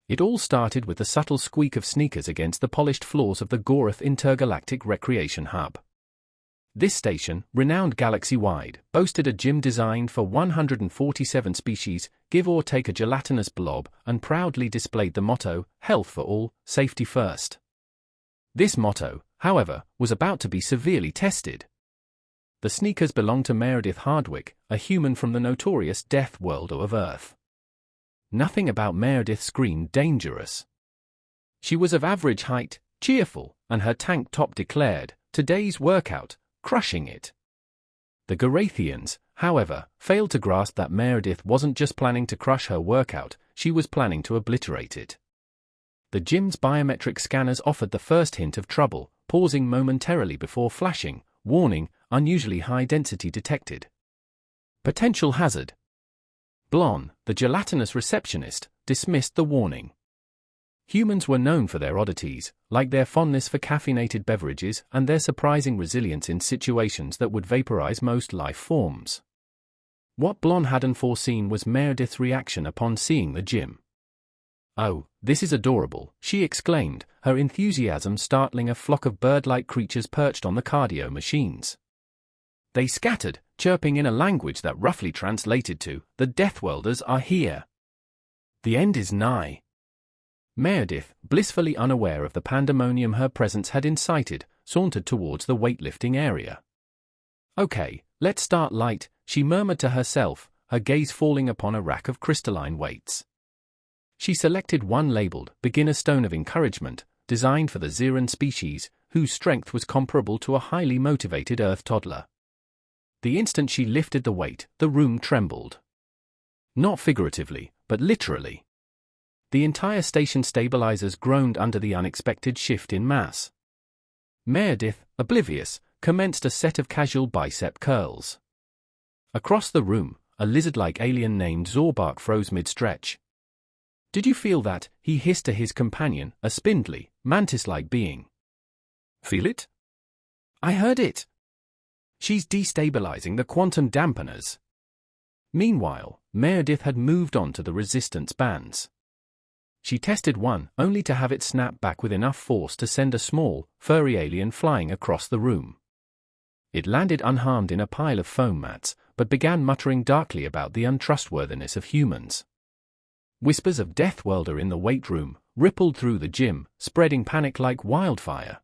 It all started with the subtle squeak of sneakers against the polished floors of the Gorath Intergalactic Recreation Hub. This station, renowned galaxy-wide, boasted a gym designed for 147 species, give or take a gelatinous blob, and proudly displayed the motto, "Health for all, safety first." This motto, however, was about to be severely tested. The sneakers belonged to Meredith Hardwick, a human from the notorious Deathworlder of Earth. Nothing about Meredith screamed dangerous. She was of average height, cheerful, and her tank top declared, "Today's workout, crushing it." The Gorathians, however, failed to grasp that Meredith wasn't just planning to crush her workout, she was planning to obliterate it. The gym's biometric scanners offered the first hint of trouble, pausing momentarily before flashing, warning, unusually high density detected. Potential hazard. Blonde, the gelatinous receptionist, dismissed the warning. Humans were known for their oddities, like their fondness for caffeinated beverages and their surprising resilience in situations that would vaporize most life forms. What Blonde hadn't foreseen was Meredith's reaction upon seeing the gym. "Oh, this is adorable," she exclaimed, her enthusiasm startling a flock of bird-like creatures perched on the cardio machines. They scattered, chirping in a language that roughly translated to, "The Deathworlders are here. The end is nigh." Meredith, blissfully unaware of the pandemonium her presence had incited, sauntered towards the weightlifting area. "Okay, let's start light," she murmured to herself, her gaze falling upon a rack of crystalline weights. She selected one labeled Beginner Stone of Encouragement, designed for the Xeran species, whose strength was comparable to a highly motivated Earth toddler. The instant she lifted the weight, the room trembled. Not figuratively, but literally. The entire station stabilizers groaned under the unexpected shift in mass. Meredith, oblivious, commenced a set of casual bicep curls. Across the room, a lizard-like alien named Zorbark froze mid-stretch. "Did you feel that?" he hissed to his companion, a spindly, mantis-like being. "Feel it?" "I heard it. She's destabilizing the quantum dampeners." Meanwhile, Meredith had moved on to the resistance bands. She tested one, only to have it snap back with enough force to send a small, furry alien flying across the room. It landed unharmed in a pile of foam mats, but began muttering darkly about the untrustworthiness of humans. Whispers of Deathworlder in the weight room rippled through the gym, spreading panic like wildfire.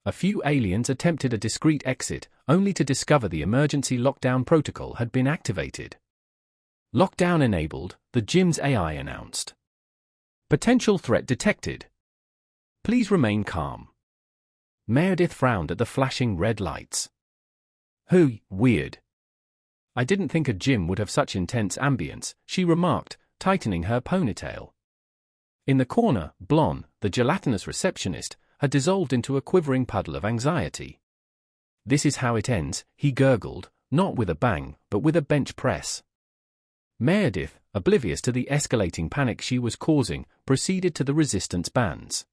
A few aliens attempted a discreet exit, only to discover the emergency lockdown protocol had been activated. "Lockdown enabled," the gym's AI announced. "Potential threat detected. Please remain calm." Meredith frowned at the flashing red lights. Weird. I didn't think a gym would have such intense ambience," she remarked, tightening her ponytail. In the corner, Blonde, the gelatinous receptionist, had dissolved into a quivering puddle of anxiety. "This is how it ends," he gurgled, not with a bang, but with a bench press. Meredith, oblivious to the escalating panic she was causing, proceeded to the resistance bands.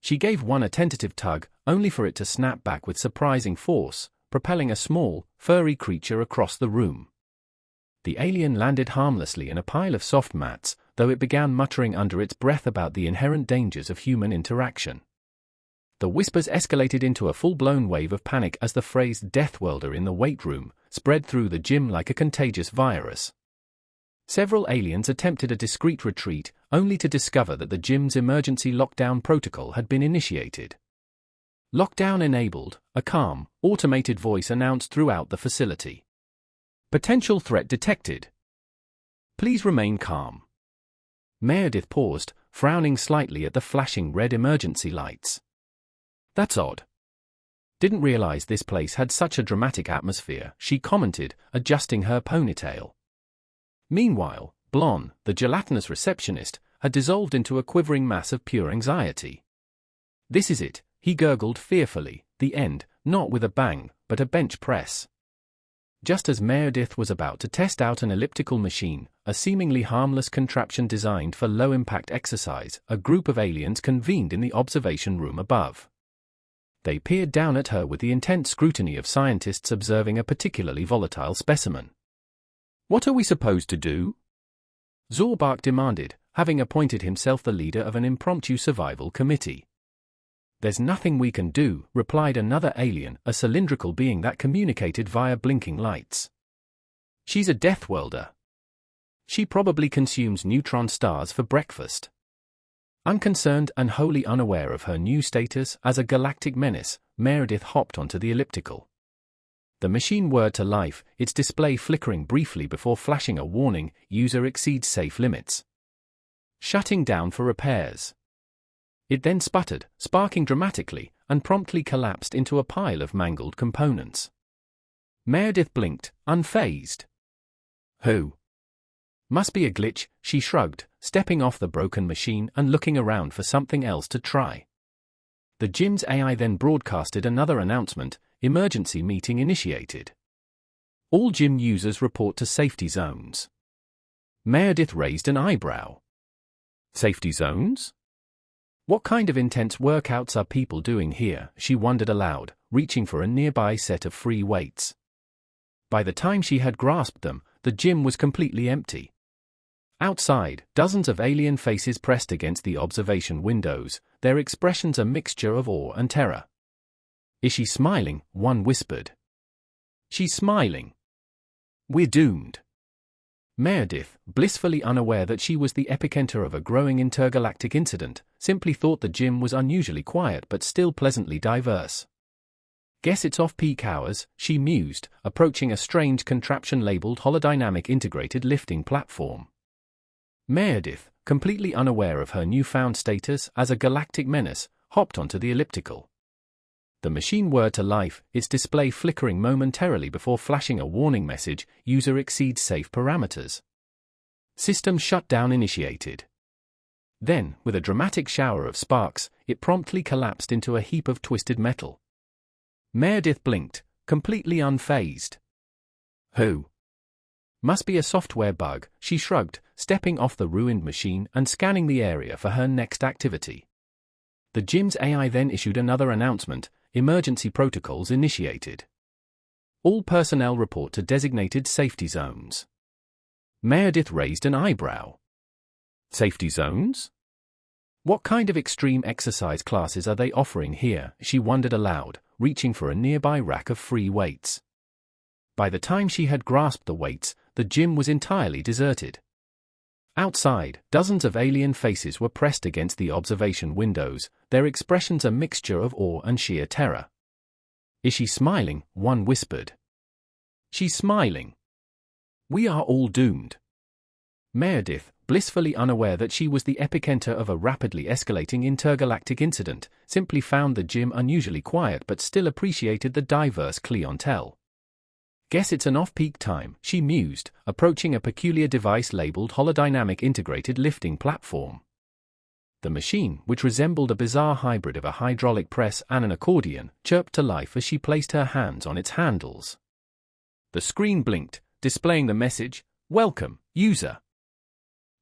She gave one a tentative tug, only for it to snap back with surprising force, propelling a small, furry creature across the room. The alien landed harmlessly in a pile of soft mats, though it began muttering under its breath about the inherent dangers of human interaction. The whispers escalated into a full-blown wave of panic as the phrase "Deathworlder" in the weight room spread through the gym like a contagious virus. Several aliens attempted a discreet retreat, only to discover that the gym's emergency lockdown protocol had been initiated. "Lockdown enabled," a calm, automated voice announced throughout the facility. "Potential threat detected. Please remain calm." Meredith paused, frowning slightly at the flashing red emergency lights. "That's odd. Didn't realize this place had such a dramatic atmosphere," she commented, adjusting her ponytail. Meanwhile, Blonde, the gelatinous receptionist, had dissolved into a quivering mass of pure anxiety. "This is it," he gurgled fearfully, "the end, not with a bang, but a bench press." Just as Meredith was about to test out an elliptical machine, a seemingly harmless contraption designed for low-impact exercise, a group of aliens convened in the observation room above. They peered down at her with the intent scrutiny of scientists observing a particularly volatile specimen. "What are we supposed to do?" Zorbark demanded, having appointed himself the leader of an impromptu survival committee. "There's nothing we can do," replied another alien, a cylindrical being that communicated via blinking lights. "She's a Deathworlder. She probably consumes neutron stars for breakfast." Unconcerned and wholly unaware of her new status as a galactic menace, Meredith hopped onto the elliptical. The machine whirred to life, its display flickering briefly before flashing a warning: "User exceeds safe limits. Shutting down for repairs." It then sputtered, sparking dramatically, and promptly collapsed into a pile of mangled components. Meredith blinked, unfazed. "Who? Must be a glitch," she shrugged, stepping off the broken machine and looking around for something else to try. The gym's AI then broadcasted another announcement: "Emergency meeting initiated. All gym users report to safety zones." Meredith raised an eyebrow. Safety zones? What kind of intense workouts are people doing here? She wondered aloud, reaching for a nearby set of free weights. By the time she had grasped them, the gym was completely empty. Outside, dozens of alien faces pressed against the observation windows, their expressions a mixture of awe and terror. "Is she smiling?" one whispered. "She's smiling. We're doomed." Meredith, blissfully unaware that she was the epicenter of a growing intergalactic incident, simply thought the gym was unusually quiet but still pleasantly diverse. "Guess it's off-peak hours," she mused, approaching a strange contraption labeled Holodynamic Integrated Lifting Platform. Meredith, completely unaware of her newfound status as a galactic menace, hopped onto the elliptical. The machine whirred to life, its display flickering momentarily before flashing a warning message: "User exceeds safe parameters. System shutdown initiated." Then, with a dramatic shower of sparks, it promptly collapsed into a heap of twisted metal. Meredith blinked, completely unfazed. "Who? Must be a software bug," she shrugged, stepping off the ruined machine and scanning the area for her next activity. The gym's AI then issued another announcement: "Emergency protocols initiated. All personnel report to designated safety zones." Meredith raised an eyebrow. "Safety zones? What kind of extreme exercise classes are they offering here?" she wondered aloud, reaching for a nearby rack of free weights. By the time she had grasped the weights, the gym was entirely deserted. Outside, dozens of alien faces were pressed against the observation windows, their expressions a mixture of awe and sheer terror. "Is she smiling?" one whispered. "She's smiling. We are all doomed." Meredith, blissfully unaware that she was the epicenter of a rapidly escalating intergalactic incident, simply found the gym unusually quiet but still appreciated the diverse clientele. "Guess it's an off-peak time," she mused, approaching a peculiar device labeled Holodynamic Integrated Lifting Platform. The machine, which resembled a bizarre hybrid of a hydraulic press and an accordion, chirped to life as she placed her hands on its handles. The screen blinked, displaying the message: "Welcome, user.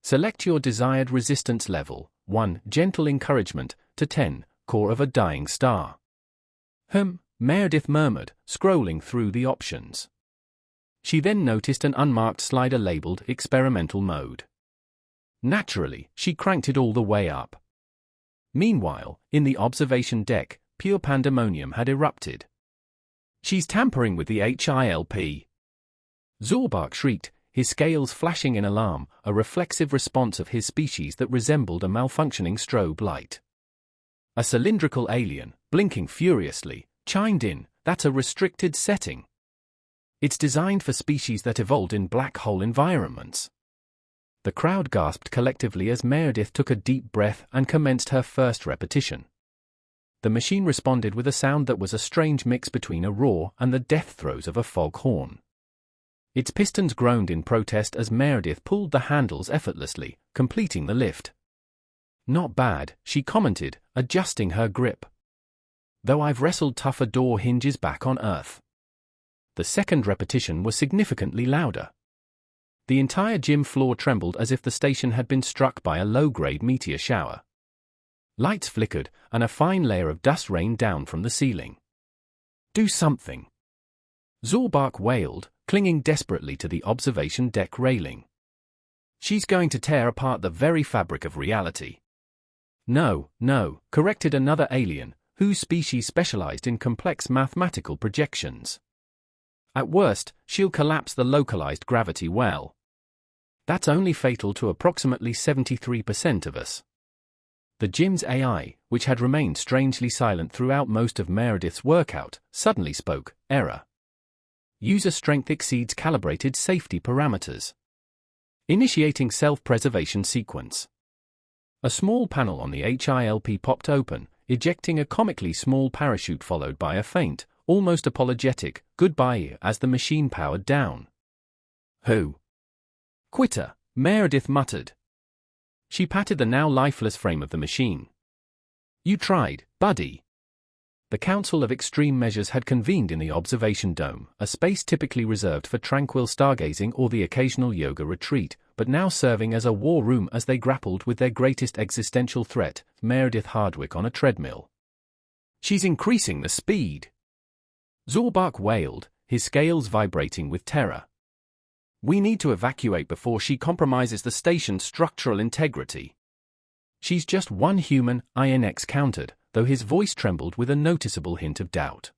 Select your desired resistance level, 1, gentle encouragement, to 10, core of a dying star." Meredith murmured, scrolling through the options. She then noticed an unmarked slider labeled Experimental Mode. Naturally, she cranked it all the way up. Meanwhile, in the observation deck, pure pandemonium had erupted. "She's tampering with the HILP!" Zorbak shrieked, his scales flashing in alarm, a reflexive response of his species that resembled a malfunctioning strobe light. A cylindrical alien, blinking furiously, chimed in, "That's a restricted setting. It's designed for species that evolved in black hole environments." The crowd gasped collectively as Meredith took a deep breath and commenced her first repetition. The machine responded with a sound that was a strange mix between a roar and the death throes of a foghorn. Its pistons groaned in protest as Meredith pulled the handles effortlessly, completing the lift. "Not bad," she commented, adjusting her grip. "Though I've wrestled tougher door hinges back on Earth." The second repetition was significantly louder. The entire gym floor trembled as if the station had been struck by a low-grade meteor shower. Lights flickered, and a fine layer of dust rained down from the ceiling. "Do something!" Zorbak wailed, clinging desperately to the observation deck railing. She's going to tear apart the very fabric of reality. No, no, corrected another alien, whose species specialized in complex mathematical projections. At worst, she'll collapse the localized gravity well. That's only fatal to approximately 73% of us. The gym's AI, which had remained strangely silent throughout most of Meredith's workout, suddenly spoke. Error. User strength exceeds calibrated safety parameters. Initiating self-preservation sequence. A small panel on the HILP popped open, ejecting a comically small parachute followed by a faint, almost apologetic, goodbye as the machine powered down. Who? Quitter, Meredith muttered. She patted the now lifeless frame of the machine. You tried, buddy. The Council of Extreme Measures had convened in the observation dome, a space typically reserved for tranquil stargazing or the occasional yoga retreat, but now serving as a war room as they grappled with their greatest existential threat, Meredith Hardwick on a treadmill. She's increasing the speed. Zorbak wailed, his scales vibrating with terror. We need to evacuate before she compromises the station's structural integrity. She's just one human, INX countered, though his voice trembled with a noticeable hint of doubt.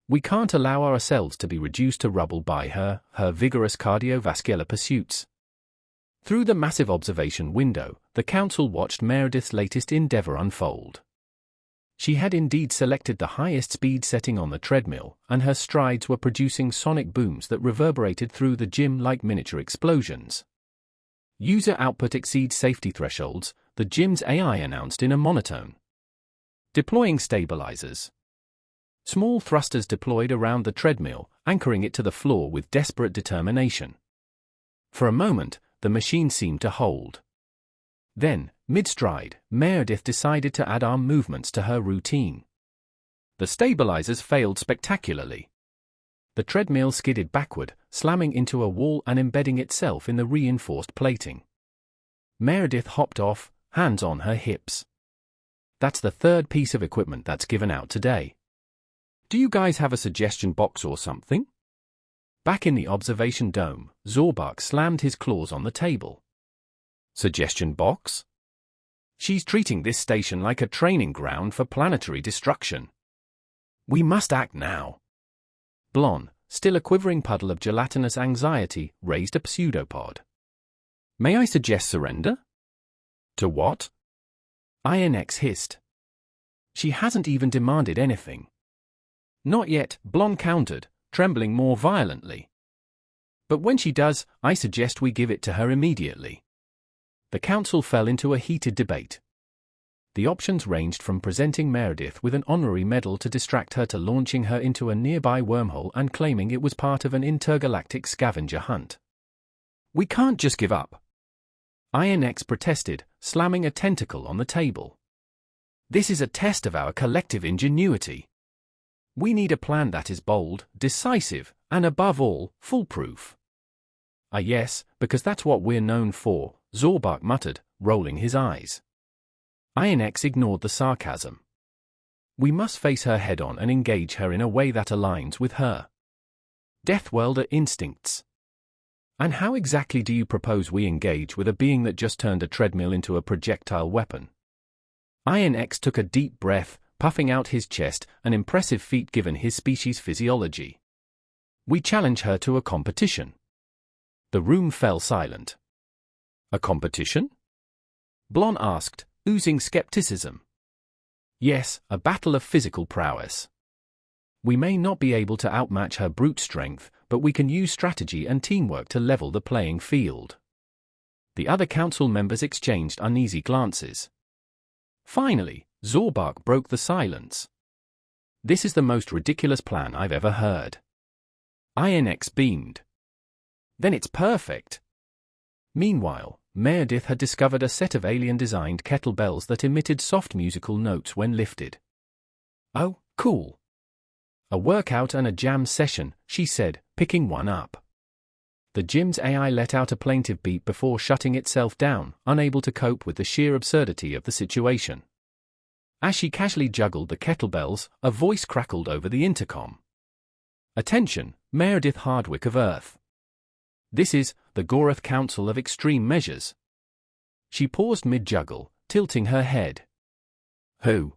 We can't allow ourselves to be reduced to rubble by her vigorous cardiovascular pursuits. Through the massive observation window, the Council watched Meredith's latest endeavor unfold. She had indeed selected the highest speed setting on the treadmill, and her strides were producing sonic booms that reverberated through the gym like miniature explosions. User output exceeds safety thresholds, the gym's AI announced in a monotone. Deploying stabilizers. Small thrusters deployed around the treadmill, anchoring it to the floor with desperate determination. For a moment, the machine seemed to hold. Then, mid-stride, Meredith decided to add arm movements to her routine. The stabilizers failed spectacularly. The treadmill skidded backward, slamming into a wall and embedding itself in the reinforced plating. Meredith hopped off, hands on her hips. That's the third piece of equipment that's given out today. Do you guys have a suggestion box or something? Back in the observation dome, Zorbak slammed his claws on the table. Suggestion box? She's treating this station like a training ground for planetary destruction. We must act now. Blon, still a quivering puddle of gelatinous anxiety, raised a pseudopod. May I suggest surrender? To what? INX hissed. She hasn't even demanded anything. Not yet, Blon countered, trembling more violently. But when she does, I suggest we give it to her immediately. The Council fell into a heated debate. The options ranged from presenting Meredith with an honorary medal to distract her to launching her into a nearby wormhole and claiming it was part of an intergalactic scavenger hunt. We can't just give up. INX protested, slamming a tentacle on the table. This is a test of our collective ingenuity. We need a plan that is bold, decisive, and above all, foolproof. Yes, because that's what we're known for, Zorbak muttered, rolling his eyes. INX ignored the sarcasm. We must face her head-on and engage her in a way that aligns with her Deathworlder instincts. And how exactly do you propose we engage with a being that just turned a treadmill into a projectile weapon? INX took a deep breath, puffing out his chest, an impressive feat given his species' physiology. We challenge her to a competition. The room fell silent. A competition? Blon asked, oozing skepticism. Yes, a battle of physical prowess. We may not be able to outmatch her brute strength, but we can use strategy and teamwork to level the playing field. The other council members exchanged uneasy glances. Finally, Zorbak broke the silence. This is the most ridiculous plan I've ever heard. INX beamed. Then it's perfect. Meanwhile, Meredith had discovered a set of alien-designed kettlebells that emitted soft musical notes when lifted. Oh, cool. A workout and a jam session, she said, picking one up. The gym's AI let out a plaintive beep before shutting itself down, unable to cope with the sheer absurdity of the situation. As she casually juggled the kettlebells, a voice crackled over the intercom. Attention, Meredith Hardwick of Earth. This is the Gorath Council of Extreme Measures. She paused mid-juggle, tilting her head. Who?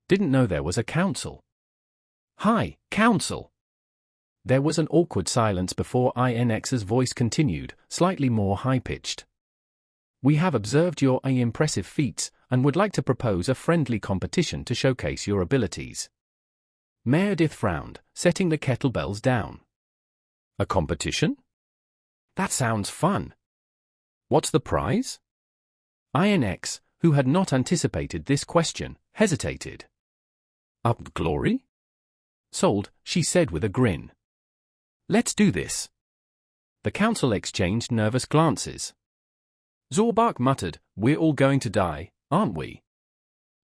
Didn't know there was a council. Hi, council. There was an awkward silence before INX's voice continued, slightly more high-pitched. We have observed your impressive feats, and would like to propose a friendly competition to showcase your abilities. Meredith frowned, setting the kettlebells down. A competition? That sounds fun. What's the prize? INX, who had not anticipated this question, hesitated. Up glory? Sold, she said with a grin. Let's do this. The council exchanged nervous glances. Zorbak muttered, We're all going to die, aren't we?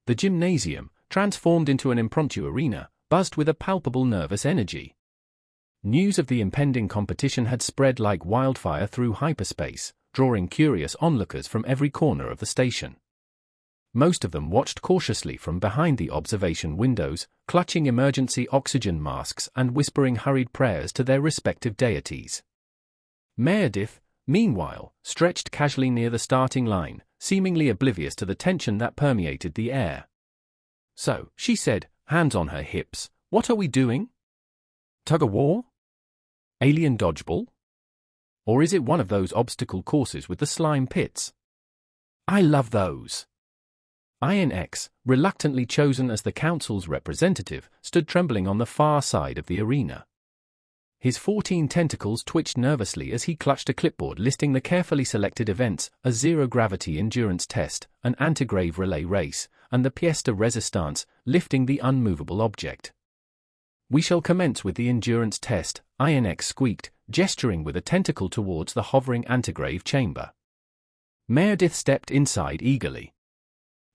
The gymnasium, transformed into an impromptu arena, buzzed with a palpable nervous energy. News of the impending competition had spread like wildfire through hyperspace, drawing curious onlookers from every corner of the station. Most of them watched cautiously from behind the observation windows, clutching emergency oxygen masks and whispering hurried prayers to their respective deities. Meredith, meanwhile, stretched casually near the starting line, seemingly oblivious to the tension that permeated the air. So, she said, hands on her hips, what are we doing? Tug-of-war? Alien dodgeball? Or is it one of those obstacle courses with the slime pits? I love those. INX, reluctantly chosen as the council's representative, stood trembling on the far side of the arena. His 14 tentacles twitched nervously as he clutched a clipboard listing the carefully selected events: a zero-gravity endurance test, an antigrave relay race, and the pièce de résistance, lifting the unmovable object. We shall commence with the endurance test, INX squeaked, gesturing with a tentacle towards the hovering antigrave chamber. Meredith stepped inside eagerly.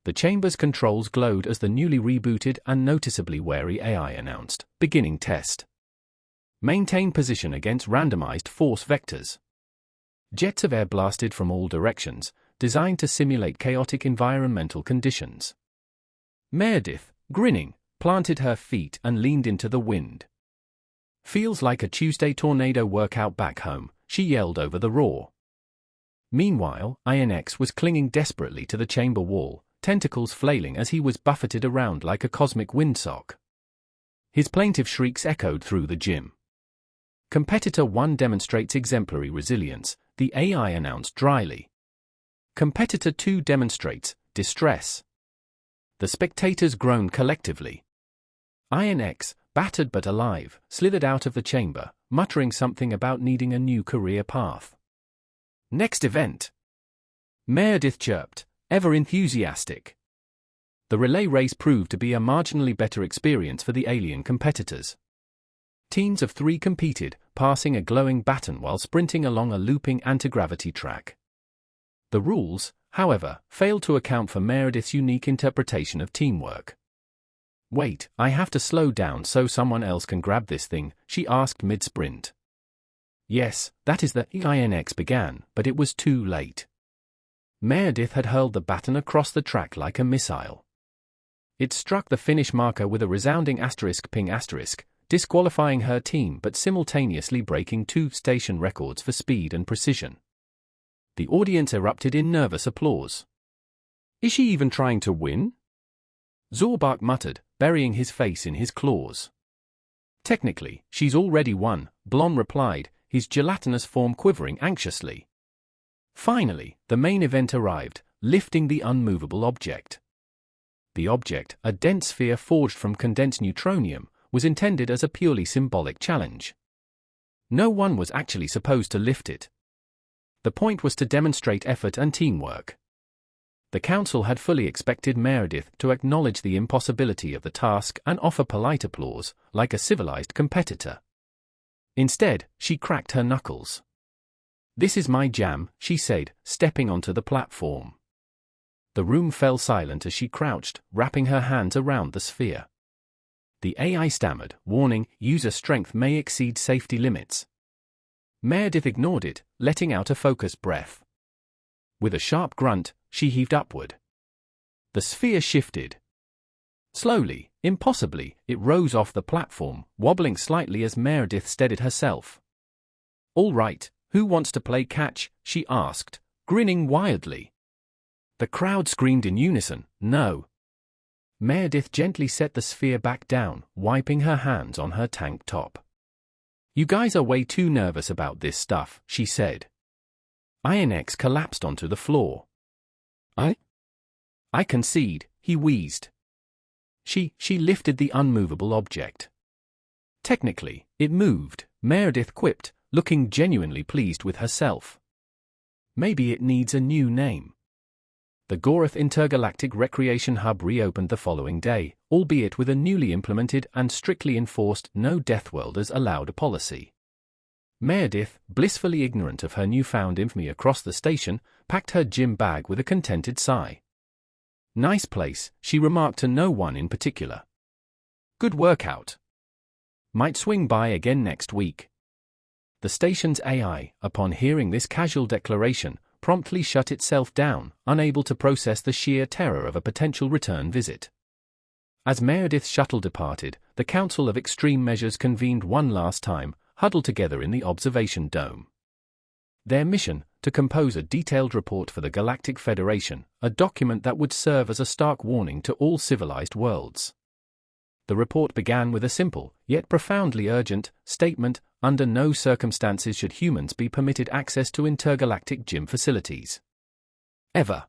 The chamber's controls glowed as the newly rebooted and noticeably wary AI announced, beginning test. Maintain position against randomized force vectors. Jets of air blasted from all directions, designed to simulate chaotic environmental conditions. Meredith, grinning, planted her feet and leaned into the wind. Feels like a Tuesday tornado workout back home, she yelled over the roar. Meanwhile, INX was clinging desperately to the chamber wall, tentacles flailing as he was buffeted around like a cosmic windsock. His plaintive shrieks echoed through the gym. Competitor 1 demonstrates exemplary resilience, the AI announced dryly. Competitor 2 demonstrates distress. The spectators groaned collectively. INX, battered but alive, slithered out of the chamber, muttering something about needing a new career path. Next event. Meredith chirped, ever enthusiastic. The relay race proved to be a marginally better experience for the alien competitors. Teams of 3 competed, passing a glowing baton while sprinting along a looping anti-gravity track. The rules, however, failed to account for Meredith's unique interpretation of teamwork. Wait, I have to slow down so someone else can grab this thing, she asked mid-sprint. Yes, that is the INX began, but it was too late. Meredith had hurled the baton across the track like a missile. It struck the finish marker with a resounding **ping**, disqualifying her team but simultaneously breaking 2 station records for speed and precision. The audience erupted in nervous applause. Is she even trying to win? Zorbak muttered, burying his face in his claws. Technically, she's already won, Blom replied, his gelatinous form quivering anxiously. Finally, the main event arrived, lifting the unmovable object. The object, a dense sphere forged from condensed neutronium, was intended as a purely symbolic challenge. No one was actually supposed to lift it. The point was to demonstrate effort and teamwork. The council had fully expected Meredith to acknowledge the impossibility of the task and offer polite applause, like a civilized competitor. Instead, she cracked her knuckles. This is my jam, she said, stepping onto the platform. The room fell silent as she crouched, wrapping her hands around the sphere. The AI stammered, warning, user strength may exceed safety limits. Meredith ignored it, letting out a focused breath. With a sharp grunt, she heaved upward. The sphere shifted. Slowly, impossibly, it rose off the platform, wobbling slightly as Meredith steadied herself. All right, "Who wants to play catch?" she asked, grinning wildly. The crowd screamed in unison, "No." Meredith gently set the sphere back down, wiping her hands on her tank top. "You guys are way too nervous about this stuff," she said. INX collapsed onto the floor. I concede," he wheezed. She lifted the unmovable object. "Technically, it moved," Meredith quipped, looking genuinely pleased with herself. "Maybe it needs a new name." The Gorath Intergalactic Recreation Hub reopened the following day, albeit with a newly implemented and strictly enforced no Deathworlders allowed policy. Meredith, blissfully ignorant of her newfound infamy across the station, packed her gym bag with a contented sigh. "Nice place," she remarked to no one in particular. "Good workout. Might swing by again next week." The station's AI, upon hearing this casual declaration, promptly shut itself down, unable to process the sheer terror of a potential return visit. As Meredith's shuttle departed, the Council of Extreme Measures convened one last time, huddled together in the observation dome. Their mission, to compose a detailed report for the Galactic Federation, a document that would serve as a stark warning to all civilized worlds. The report began with a simple, yet profoundly urgent, statement: under no circumstances should humans be permitted access to intergalactic gym facilities. Ever.